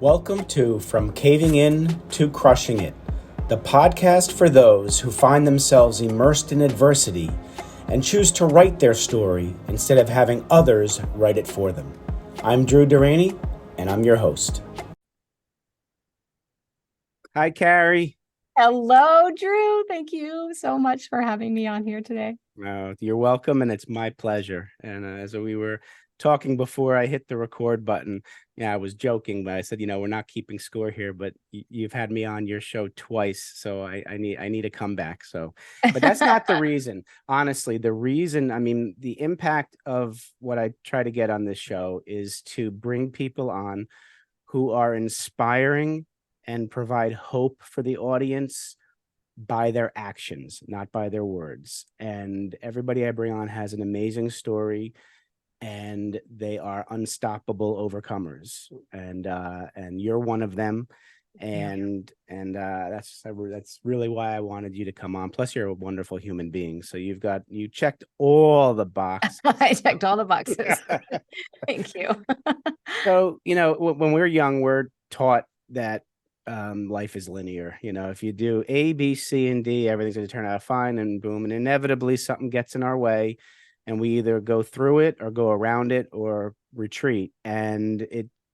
Welcome to From Caving In to Crushing It, the podcast for those who find themselves immersed in adversity and choose to write their story instead of having others write it for them. I'm Drew Deraney, and I'm your host. Hi, Carrie. Hello, Drew. Thank you so much for having me on here today. You're welcome, and it's my pleasure. And as we were talking before I hit the record button, I was joking, but I said, we're not keeping score here, but you've had me on your show twice, so I need to come back. So, but that's not the reason. Honestly, the reason, the impact of what I try to get on this show is to bring people on who are inspiring and provide hope for the audience by their actions, not by their words. And everybody I bring on has an amazing story, and they are unstoppable overcomers. And you're one of them. And that's really why I wanted you to come on. Plus, you're a wonderful human being. So you checked all the boxes. I checked all the boxes. Thank you. So, when we're young, we're taught that life is linear. If you do A, B, C, and D, everything's going to turn out fine, and boom, and inevitably something gets in our way, and we either go through it or go around it or retreat. And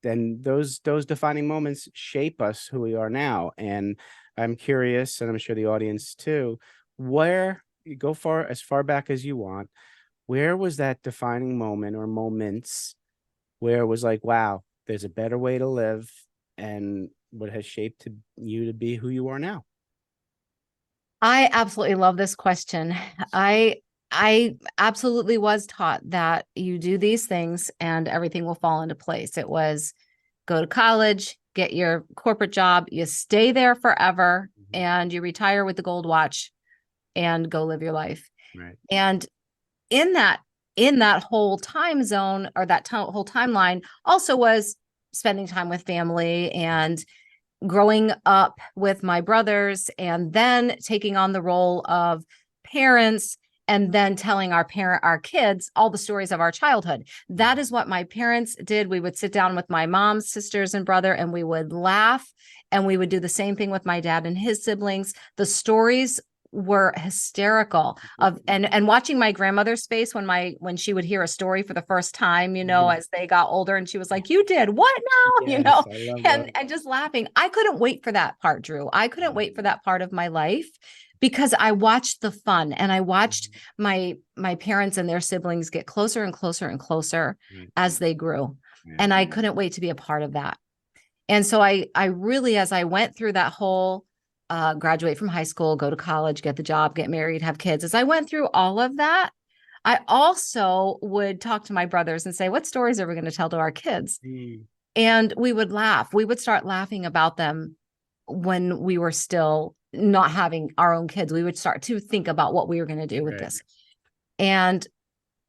then those defining moments shape us who we are now. And I'm curious, and I'm sure the audience too, where you go as far back as you want, where was that defining moment or moments where it was like, wow, there's a better way to live, and what has shaped you to be who you are now? I absolutely love this question. I absolutely was taught that you do these things and everything will fall into place. It was go to college, get your corporate job, you stay there forever, and you retire with the gold watch and go live your life. Right. And in that whole time zone, or that whole timeline, also was spending time with family and growing up with my brothers, and then taking on the role of parents, and then telling our kids all the stories of our childhood. That is what my parents did. We would sit down with my mom's sisters and brother, and we would laugh, and we would do the same thing with my dad and his siblings. The stories were hysterical and watching my grandmother's face when she would hear a story for the first time, as they got older, and she was like, "You did what now?" Yes, and just laughing. I couldn't wait for that part, Drew. I couldn't wait for that part of my life, because I watched the fun, and I watched my parents and their siblings get closer and closer and closer as they grew. And I couldn't wait to be a part of that. And so I really, as I went through that whole graduate from high school, go to college, get the job, get married, have kids, as I went through all of that, I also would talk to my brothers and say, what stories are we going to tell to our kids? And we would laugh. We would start laughing about them when we were still not having our own kids. We would start to think about what we were going to do with this. And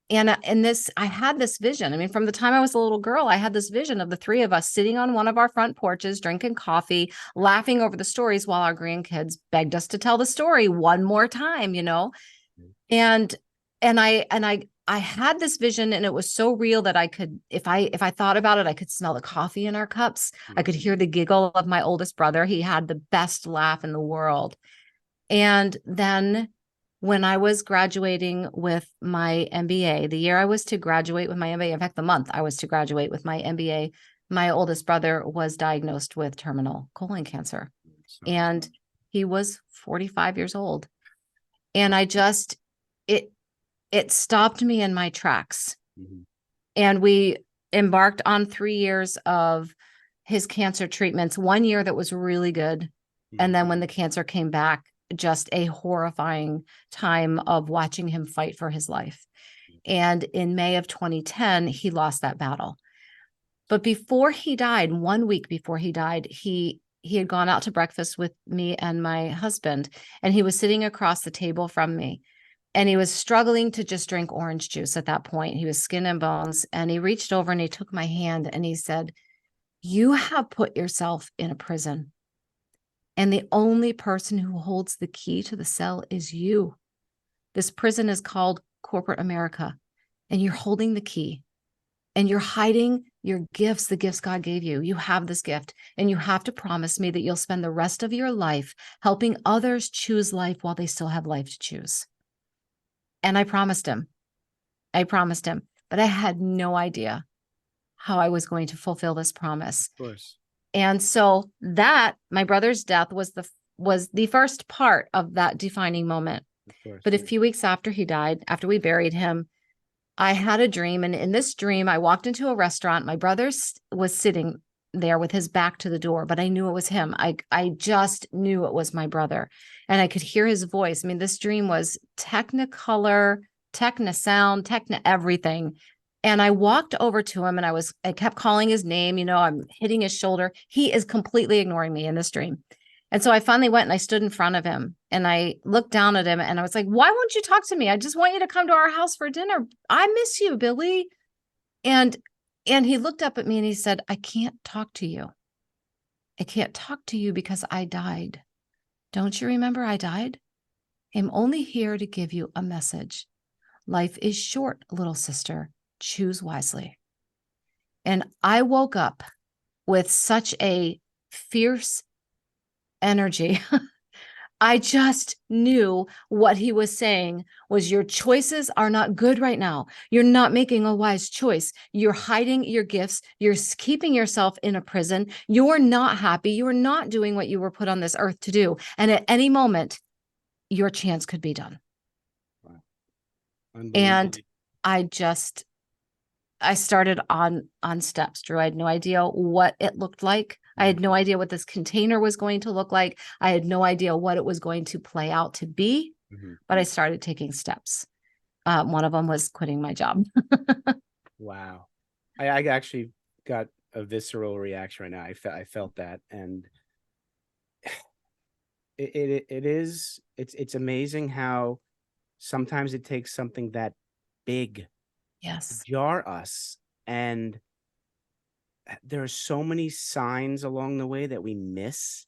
this, I had this vision. From the time I was a little girl, I had this vision of the three of us sitting on one of our front porches, drinking coffee, laughing over the stories while our grandkids begged us to tell the story one more time, And I had this vision, and it was so real that I could, if I thought about it, I could smell the coffee in our cups. I could hear the giggle of my oldest brother. He had the best laugh in the world. And then when I was graduating with my MBA, the year I was to graduate with my MBA, in fact, the month I was to graduate with my MBA, my oldest brother was diagnosed with terminal colon cancer. And he was 45 years old. And it stopped me in my tracks. And we embarked on 3 years of his cancer treatments, 1 year that was really good. And then when the cancer came back, just a horrifying time of watching him fight for his life. And in May of 2010, he lost that battle. But before he died, 1 week before he died, he had gone out to breakfast with me and my husband, and he was sitting across the table from me. And he was struggling to just drink orange juice at that point. He was skin and bones. And he reached over and he took my hand and he said, "You have put yourself in a prison. And the only person who holds the key to the cell is you. This prison is called corporate America, and you're holding the key. and you're hiding your gifts, the gifts God gave you. You have this gift, and you have to promise me that you'll spend the rest of your life helping others choose life while they still have life to choose. And I promised him. But I had no idea how I was going to fulfill this promise. Of course. And so that my brother's death was the first part of that defining moment. Of course. But a few weeks after he died, after we buried him, I had a dream. And in this dream, I walked into a restaurant. My brother was sitting there with his back to the door, but I knew it was him. I just knew it was my brother. And I could hear his voice. I mean, this dream was technicolor, techno sound, techno everything. And I walked over to him and I kept calling his name. You know, I'm hitting his shoulder. He is completely ignoring me in this dream. And so I finally went and I stood in front of him and I looked down at him and I was like, why won't you talk to me? I just want you to come to our house for dinner. I miss you, Billy. And he looked up at me and he said, I can't talk to you. I can't talk to you because I died. Don't you remember I died? I'm only here to give you a message. Life is short, little sister. Choose wisely. And I woke up with such a fierce energy. I just knew what he was saying was your choices are not good right now. You're not making a wise choice. You're hiding your gifts. You're keeping yourself in a prison. You're not happy. You're not doing what you were put on this earth to do. And at any moment, your chance could be done. Wow. And I started on steps, Drew. I had no idea what it looked like. I had no idea what this container was going to look like. I had no idea what it was going to play out to be, but I started taking steps. One of them was quitting my job. Wow. I actually got a visceral reaction right now. I felt that. And it's amazing how sometimes it takes something that big to jar us. And there are so many signs along the way that we miss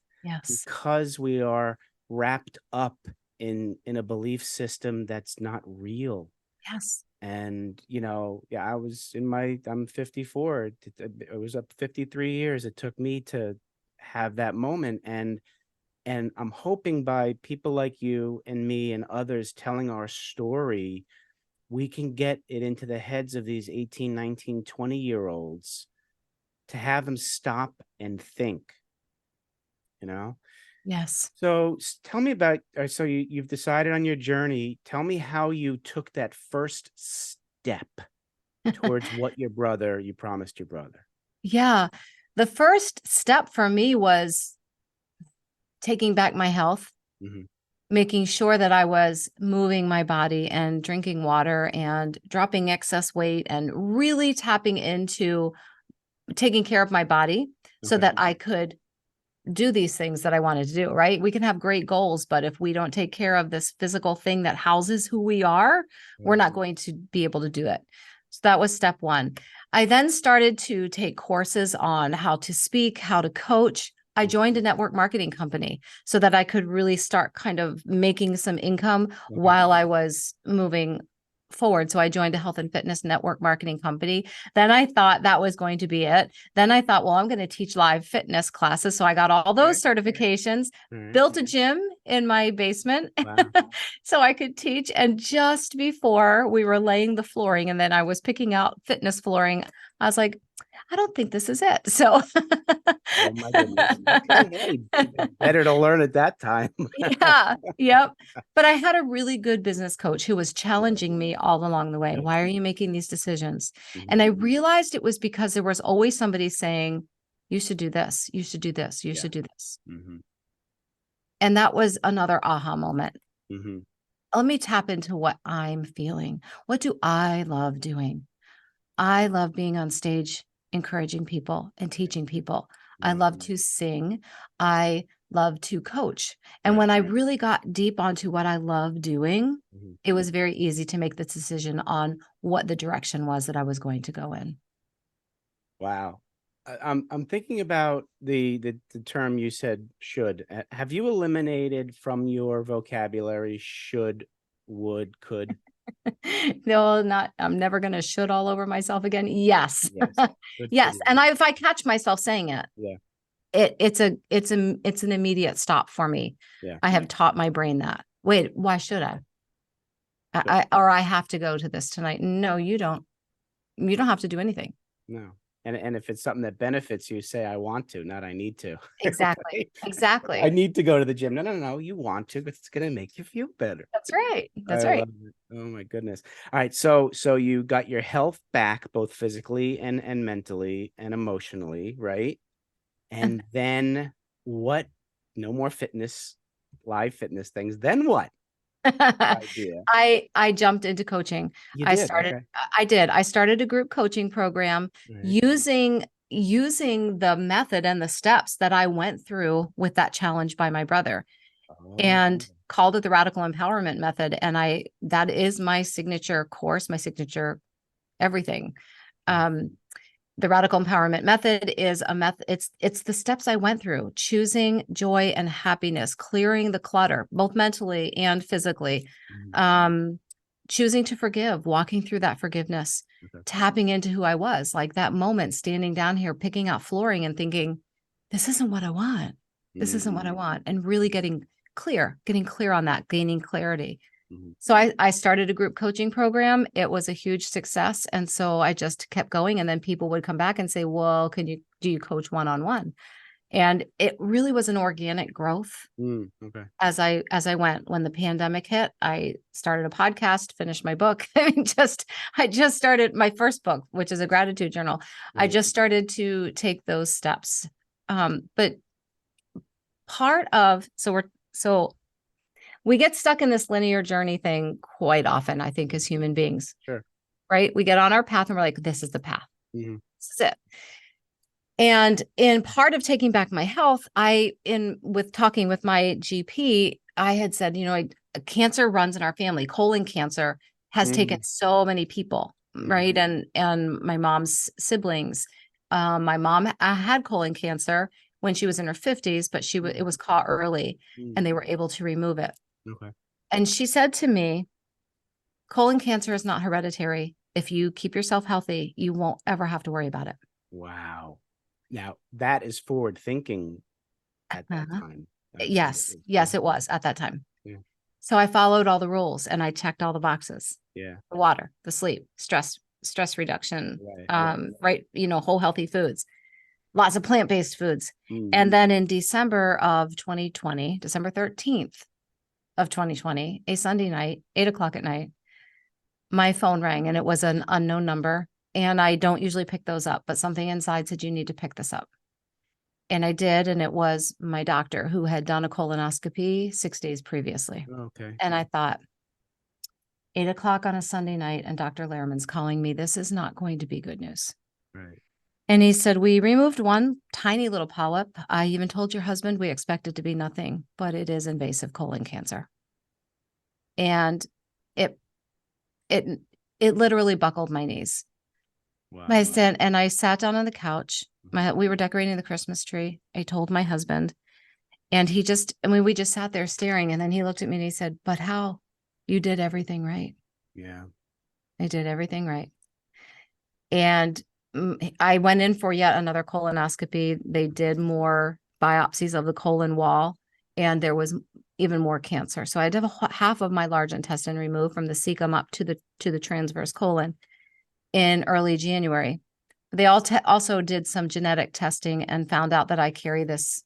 because we are wrapped up in a belief system that's not real. And I'm 54. It was up 53 years it took me to have that moment. And I'm hoping by people like you and me and others telling our story, we can get it into the heads of these 18, 19, 20-year-olds to have them stop and think, you know? So tell me about, so you've decided on your journey. Tell me how you took that first step towards what you promised your brother. Yeah. The first step for me was taking back my health, making sure that I was moving my body and drinking water and dropping excess weight and really tapping into taking care of my body so that I could do these things that I wanted to do, right? We can have great goals, but if we don't take care of this physical thing that houses who we are, we're not going to be able to do it. So that was step one. I then started to take courses on how to speak, how to coach. I joined a network marketing company so that I could really start kind of making some income while I was moving forward. So I joined a health and fitness network marketing company. Then I thought that was going to be it. Then I thought, well, I'm going to teach live fitness classes. So I got all those certifications, built a gym in my basement so I could teach. And just before we were laying the flooring and then I was picking out fitness flooring, I was like, I don't think this is it. So oh my goodness. Okay, hey, better to learn at that time. Yep. But I had a really good business coach who was challenging me all along the way. Why are you making these decisions? And I realized it was because there was always somebody saying, you should do this, you should do this, you should do this. And that was another aha moment. Let me tap into what I'm feeling. What do I love doing? I love being on stage, encouraging people and teaching people. I love to sing. I love to coach. And when I really got deep onto what I love doing, it was very easy to make the decision on what the direction was that I was going to go in. Wow. I'm thinking about the term you said, should. Have you eliminated from your vocabulary should, would, could? No, not, I'm never going to should all over myself again. Yes. Yes. Good for Yes. you. And if I catch myself saying it, Yeah. it's an immediate stop for me. Yeah. I have taught my brain that. Wait, why should I? Good. Or I have to go to this tonight. No, you don't. You don't have to do anything. No. And if it's something that benefits you, say I want to, not I need to. Exactly. Right? I Exactly. need to go to the gym. No, no, no. You want to, but it's gonna make you feel better. That's right. I That's right. love it. Oh my goodness. All right. So you got your health back both physically and mentally and emotionally, right? And then what? No more fitness, live fitness things. Then what? Idea. I jumped into coaching. You did. Okay. I did. I started a group coaching program Right. using the method and the steps that I went through with that challenge by my brother, Oh, and called it the radical empowerment method. And that is my signature course, my signature everything. Um, the radical empowerment method is a method. It's the steps I went through: choosing joy and happiness, clearing the clutter, both mentally and physically, mhm, choosing to forgive, walking through that forgiveness, okay. tapping into who I was, like that moment standing down here, picking out flooring and thinking, this isn't what I want. This isn't what I Mm, want. And really getting clear on that, gaining clarity. mhm. So I started a group coaching program. It was a huge success. And so I just kept going. And then people would come back and say, well, do you coach one-on-one? And it really was an organic growth Okay. as I went. When the pandemic hit, I started a podcast, finished my book. I just started my first book, which is a gratitude journal. I Right. just started to take those steps. But part of, so we get stuck in this linear journey thing quite often, I think, as human beings, Sure. right? We get on our path and we're like, this is the path. Hmm. This is it. And in part of taking back my health, with talking with my GP, I had said, cancer runs in our family. Colon cancer has taken so many people, right? And my mom's siblings. My mom had colon cancer when she was in her 50s, but it was caught early and they were able to remove it. Okay. And she said to me, colon cancer is not hereditary. If you keep yourself healthy, you won't ever have to worry about it. Wow. Now that is forward thinking at that Uh-huh. time. Yes. Absolutely. Yeah. Yes, it was at that time. Yeah. So I followed all the rules and I checked all the boxes: Yeah. the water, the sleep, stress reduction, Right. Right. right. Whole healthy foods, lots of plant-based foods. Mm. And then in December of 2020, December 13th of 2020, a Sunday night, 8 o'clock at night, my phone rang and it was an unknown number. And I don't usually pick those up, but something inside said, you need to pick this up. And I did. And it was my doctor, who had done a colonoscopy 6 days previously. Okay. And I thought, 8 o'clock on a Sunday night, and Dr. Lehrman's calling me. This is not going to be good news. Right. And he said, we removed one tiny little polyp. I even told your husband we expect it to be nothing, but it is invasive colon cancer. And it it it literally buckled my knees. Wow. I sat down on the couch. We were decorating the Christmas tree. I told my husband, and we just sat there staring. And then he looked at me and he said, but how? You did everything right. Yeah. I did everything right. And I went in for yet another colonoscopy. They did more biopsies of the colon wall, and there was even more cancer. So I had half of my large intestine removed from the cecum up to the transverse colon in early January. They also did some genetic testing and found out that I carry this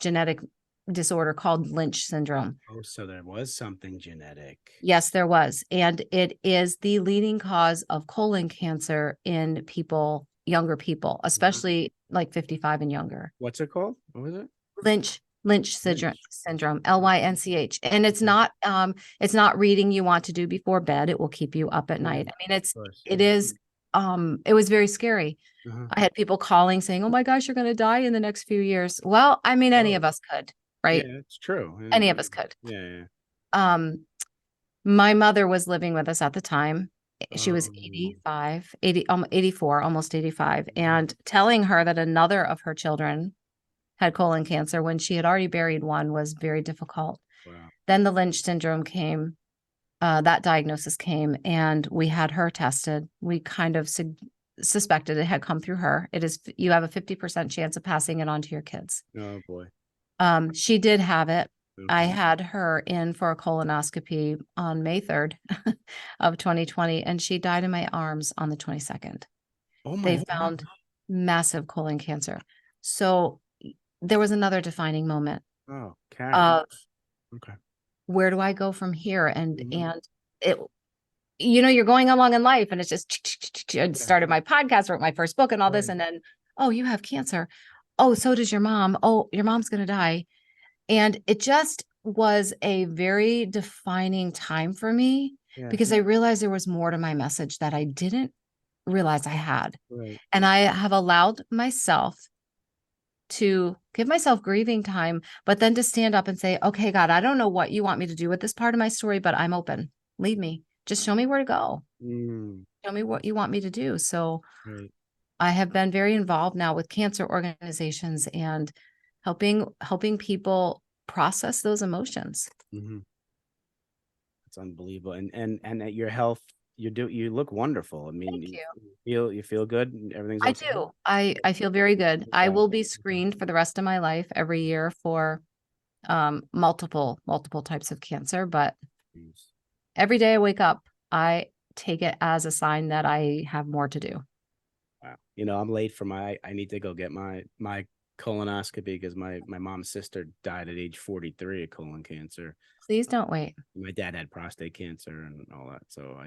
genetic disorder called Lynch syndrome. Oh, so there was something genetic. Yes, there was. And it is the leading cause of colon cancer in younger people, especially like 55 and younger. What's it called? What was it? Lynch syndrome, LYNCH. And it's not reading you want to do before bed. It will keep you up at night. I mean, it was very scary. Uh-huh. I had people calling saying, oh my gosh, you're going to die in the next few years. Well, I mean, any of us could, right? Yeah, it's true. Any of us could. Yeah. My mother was living with us at the time. She was 84, almost 85, and telling her that another of her children had colon cancer when she had already buried one was very difficult. Wow. Then the Lynch syndrome came. that diagnosis came and we had her tested. We kind of suspected it had come through her. You have a 50% chance of passing it on to your kids. Oh boy. She did have it. I Okay. had her in for a colonoscopy on May 3rd of 2020, and she died in my arms on the 22nd. Oh my They God. found massive colon cancer. So there was another defining moment Oh, Carrie. of Okay. where do I go from here? Mhm. And it, you're going along in life and it's just I Yeah. started my podcast, wrote my first book and all this. Right. And then, oh, you have cancer. Oh, so does your mom. Oh, your mom's going to die. And it just was a very defining time for me Yeah. because I realized there was more to my message that I didn't realize I had. Right. And I have allowed myself to give myself grieving time, but then to stand up and say, okay, God, I don't know what you want me to do with this part of my story, but I'm open. Lead me. Just show me where to go. Mm, Show me what you want me to do. So right. I have been very involved now with cancer organizations and helping people process those emotions. Hmm. It's unbelievable. And at your health, you look wonderful. I mean, Thank you. you feel good. Everything's I okay. do. I feel very good. I Okay. will be Okay. screened for the rest of my life every year for multiple types of cancer, but Jeez. every day I wake up, I take it as a sign that I have more to do. Wow. I'm late for I need to go get my colonoscopy because my mom's sister died at age 43 of colon cancer. Please don't wait. My dad had prostate cancer and all that. So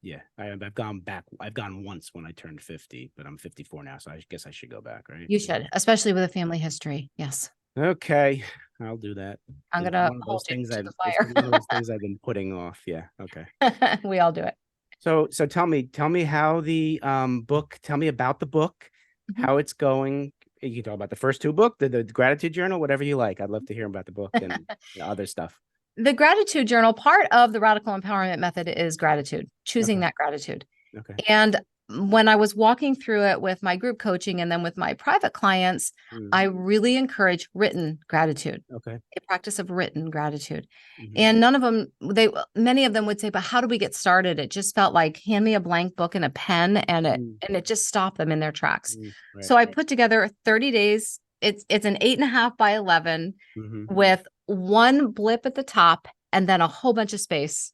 yeah, I've gone back. I've gone once when I turned 50, but I'm 54 now. So I guess I should go back, right? You should, especially with a family history. Yes. Okay, I'll do that. I'm It's going to one of those hold you things to the it's one of those fire. things I've been putting off. Yeah. Okay. We all do it. So tell me how the book, tell me about the book, Mhm. how it's going. You can talk about the first two book, the gratitude journal, whatever you like. I'd love to hear about the book and other stuff. The gratitude journal, part of the radical empowerment method is gratitude, choosing Okay. that gratitude. Okay. And when I was walking through it with my group coaching and then with my private clients, Mm, I really encourage written gratitude, okay. a practice of written gratitude. Hmm. And many of them would say, but how do we get started? It just felt like hand me a blank book and a pen Mm, and it just stopped them in their tracks. right. So I put together 30 days. It's an 8.5 by 11 Hmm. with one blip at the top and then a whole bunch of space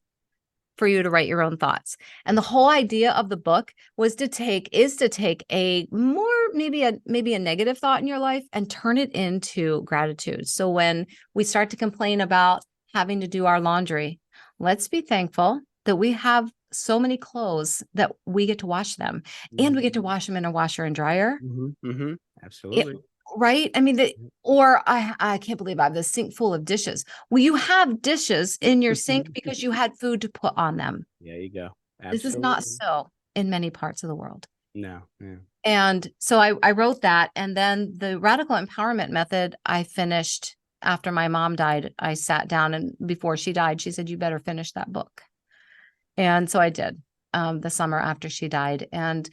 for you to write your own thoughts. And the whole idea of the book is to take a more maybe a negative thought in your life and turn it into gratitude. So when we start to complain about having to do our laundry, let's be thankful that we have so many clothes that we get to wash them and we Hmm. get to wash them in a washer and dryer. Hmm. Hmm. It, Absolutely. right? I mean, or I can't believe I have this sink full of dishes. Well, you have dishes in your sink because you had food to put on them. There you go. This is not Absolutely. so in many parts of the world. No. Yeah. And so I wrote that. And then the radical empowerment method, I finished after my mom died. I sat down and before she died, she said, you better finish that book. And so I did the summer after she died. And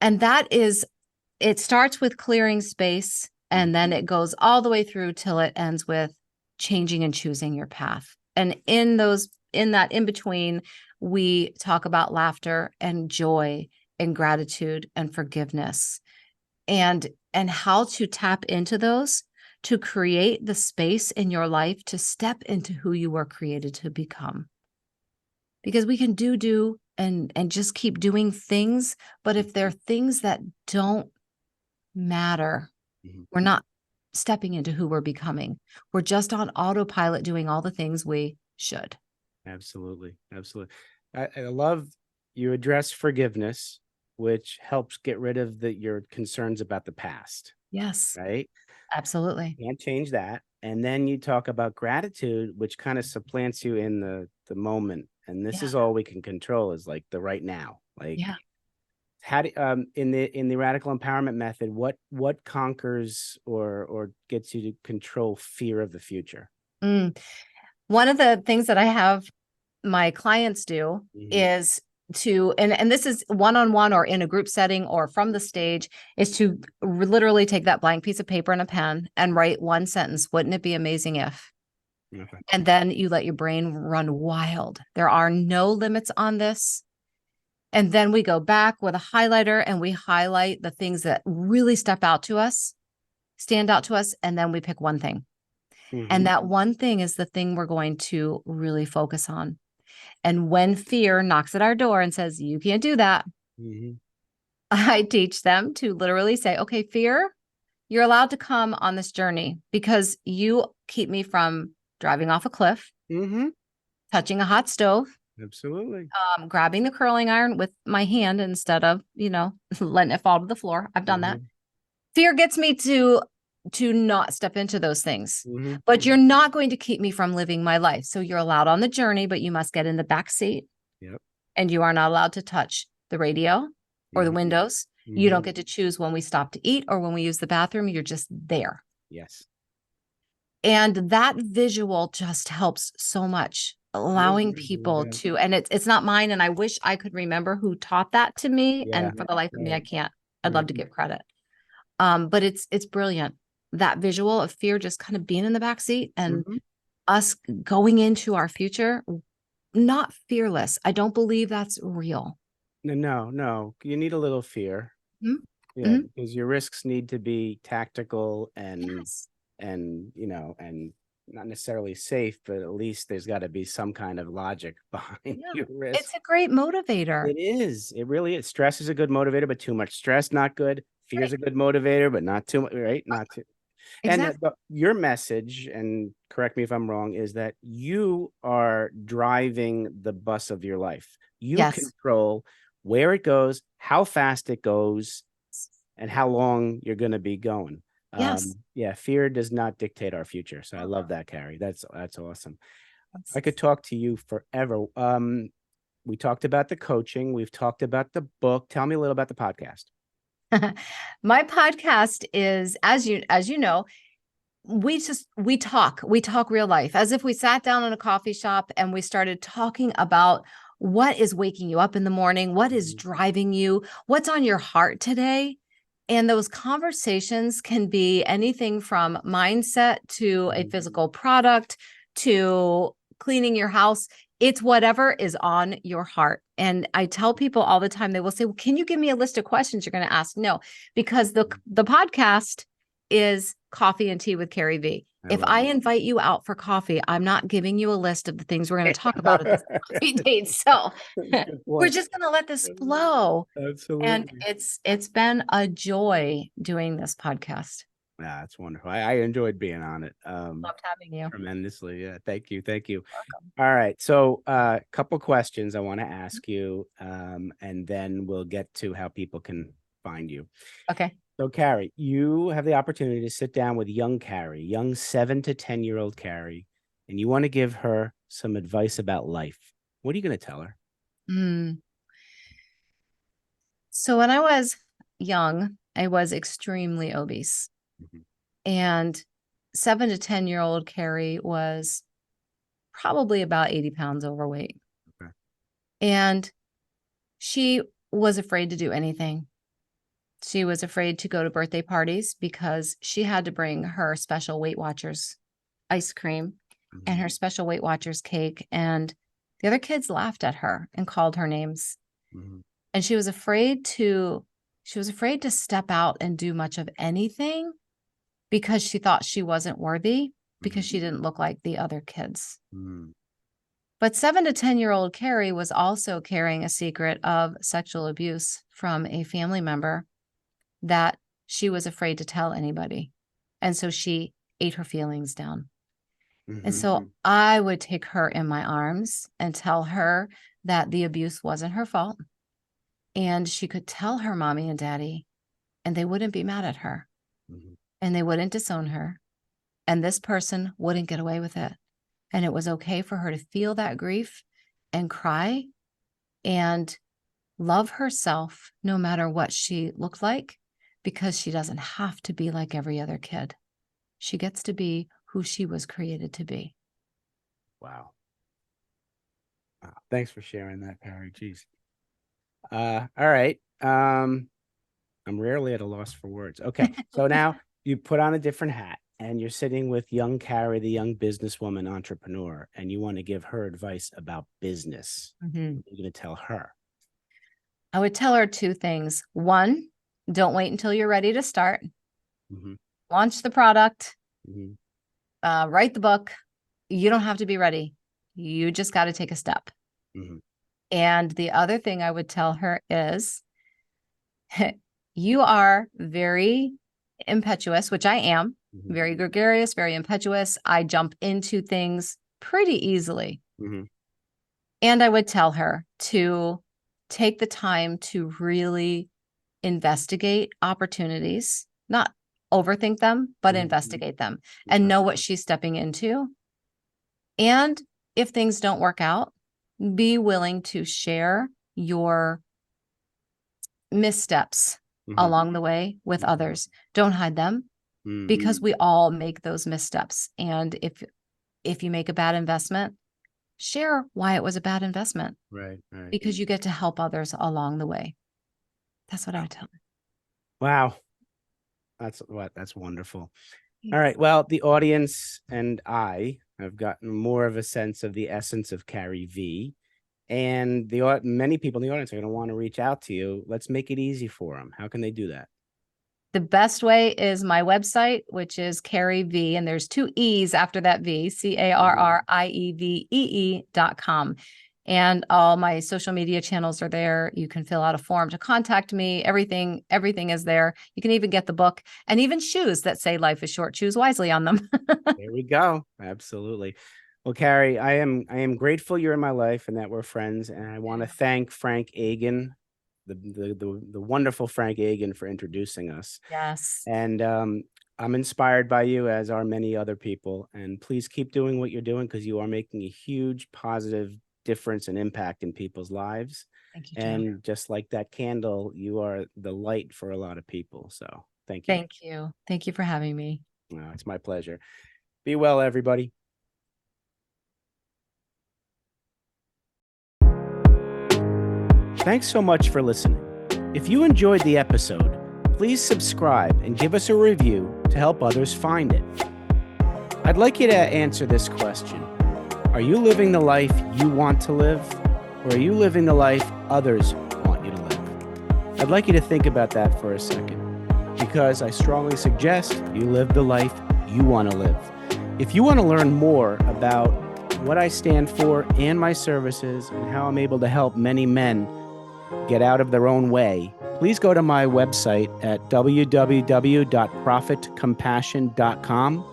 that is, it starts with clearing space and then it goes all the way through till it ends with changing and choosing your path. And in that in between, we talk about laughter and joy and gratitude and forgiveness and how to tap into those to create the space in your life to step into who you were created to become. Because we can do and just keep doing things, but if there are things that don't matter, Mhm. we're not stepping into who we're becoming. We're just on autopilot doing all the things we should. Absolutely. Absolutely. I love you address forgiveness, which helps get rid of your concerns about the past, Yes, right? absolutely. Can't change that. And then you talk about gratitude, which kind of supplants you in the moment. And this Yeah. is all we can control is like the right now. Like Yeah. how do in the radical empowerment method, what conquers or gets you to control fear of the future? Mm. One of the things that I have my clients do Mhm. is and this is one-on-one or in a group setting or from the stage is to literally take that blank piece of paper and a pen and write one sentence. Wouldn't it be amazing if? Okay. And then you let your brain run wild. There are no limits on this. And then we go back with a highlighter and we highlight the things that really step out to us, stand out to us. And then we pick one thing. And that one thing is the thing we're going to really focus on. And when fear knocks at our door and says, you can't do that, I teach them to literally say, okay, fear, you're allowed to come on this journey because you keep me from driving off a cliff, touching a hot stove, Absolutely. grabbing the curling iron with my hand instead of, letting it fall to the floor. I've done that. Fear gets me to not step into those things, but you're not going to keep me from living my life. So you're allowed on the journey, but you must get in the back seat. Yep. And you are not allowed to touch the radio or the windows. You don't get to choose when we stop to eat or when we use the bathroom. You're just there. Yes. And that visual just helps so much, allowing people to, and it's not mine. And I wish I could remember who taught that to me. And for the life of me, I can't. I'd love to give credit. But it's brilliant. That visual of fear just kind of being in the back seat and us going into our future, not fearless. I don't believe that's real. No. You need a little fear. Yeah, because your risks need to be tactical and and not necessarily safe, but at least there's got to be some kind of logic behind your risk. It's a great motivator. It is. It really is. Stress is a good motivator, but too much stress, not good. Fear is a good motivator, but not too much, right? Not too. Exactly. And your message, and correct me if I'm wrong, is that you are driving the bus of your life. You control where it goes, how fast it goes, and how long you're going to be going. Yeah, fear does not dictate our future. So I love that, Carrie. That's awesome. I could talk to you forever. We talked about the coaching. We've talked about the book. Tell me a little about the podcast. My podcast is, as you know, we talk real life as if we sat down in a coffee shop and we started talking about what is waking you up in the morning, what is driving you, what's on your heart today. And those conversations can be anything from mindset to a physical product to cleaning your house. It's whatever is on your heart. And I tell people all the time, they will say, well, can you give me a list of questions you're going to ask? No, because the podcast is Coffee and Tea with Carrie Vee. If I invite you out for coffee, I'm not giving you a list of the things we're going to talk about at this coffee date. So we're just going to let this flow. Absolutely. And it's been a joy doing this podcast. Yeah, it's wonderful. I enjoyed being on it. Loved having you. Tremendously. Yeah. Thank you. Welcome. All right. So a couple questions I want to ask you, and then we'll get to how people can find you. Okay. So, Carrie, you have the opportunity to sit down with young Carrie, young 7 to 10-year-old Carrie, and you want to give her some advice about life. What are you going to tell her? So when I was young, I was extremely obese. And 7 to 10-year-old Carrie was probably about 80 pounds overweight. Okay. And she was afraid to do anything. She was afraid to go to birthday parties because she had to bring her special Weight Watchers ice cream and her special Weight Watchers cake. And the other kids laughed at her and called her names. And she was afraid to step out and do much of anything because she thought she wasn't worthy because she didn't look like the other kids. But 7 to 10-year-old Carrie was also carrying a secret of sexual abuse from a family member that she was afraid to tell anybody. And so she ate her feelings down. And so I would take her in my arms and tell her that the abuse wasn't her fault. And she could tell her mommy and daddy, and they wouldn't be mad at her. And they wouldn't disown her. And this person wouldn't get away with it. And it was okay for her to feel that grief and cry and love herself no matter what she looked like, because she doesn't have to be like every other kid. She gets to be who she was created to be. Wow. Thanks for sharing that, Carrie. Jeez. All right. I'm rarely at a loss for words. Okay. So now you put on a different hat and you're sitting with young Carrie, the young businesswoman entrepreneur, and you want to give her advice about business, what are you going to tell her? I would tell her two things. One, don't wait until you're ready to start. Launch the product, write the book. You don't have to be ready. You just got to take a step. And the other thing I would tell her is you are very impetuous, which I am, very gregarious, very impetuous. I jump into things pretty easily. And I would tell her to take the time to really investigate opportunities, not overthink them, but investigate them and know what she's stepping into. And if things don't work out, be willing to share your missteps along the way with others. Don't hide them because we all make those missteps. And if you make a bad investment, share why it was a bad investment. Right. Because you get to help others along the way. That's what I would tell them. Wow. That's wonderful. All right. Well, the audience and I have gotten more of a sense of the essence of Carrie V. And many people in the audience are going to want to reach out to you. Let's make it easy for them. How can they do that? The best way is my website, which is Carrie V, and there's 2 E's after that V, CarrieVee.com. And all my social media channels are there. You can fill out a form to contact me. Everything is there. You can even get the book and even shoes that say life is short. Choose wisely on them. There we go. Absolutely. Well, Carrie, I am grateful you're in my life and that we're friends. And I want to thank Frank Agan, the wonderful Frank Agan, for introducing us. Yes. And I'm inspired by you, as are many other people. And please keep doing what you're doing, because you are making a huge positive difference and impact in people's lives. Thank you, Joe. And just like that candle, you are the light for a lot of people. So thank you. Thank you. Thank you for having me. It's my pleasure. Be well, everybody. Thanks so much for listening. If you enjoyed the episode, please subscribe and give us a review to help others find it. I'd like you to answer this question. Are you living the life you want to live, or are you living the life others want you to live? I'd like you to think about that for a second, because I strongly suggest you live the life you want to live. If you want to learn more about what I stand for and my services and how I'm able to help many men get out of their own way, please go to my website at www.profitcompassion.com.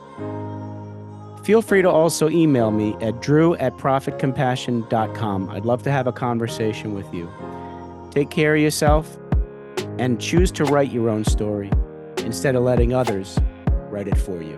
Feel free to also email me at drew@profitcompassion.com. I'd love to have a conversation with you. Take care of yourself and choose to write your own story instead of letting others write it for you.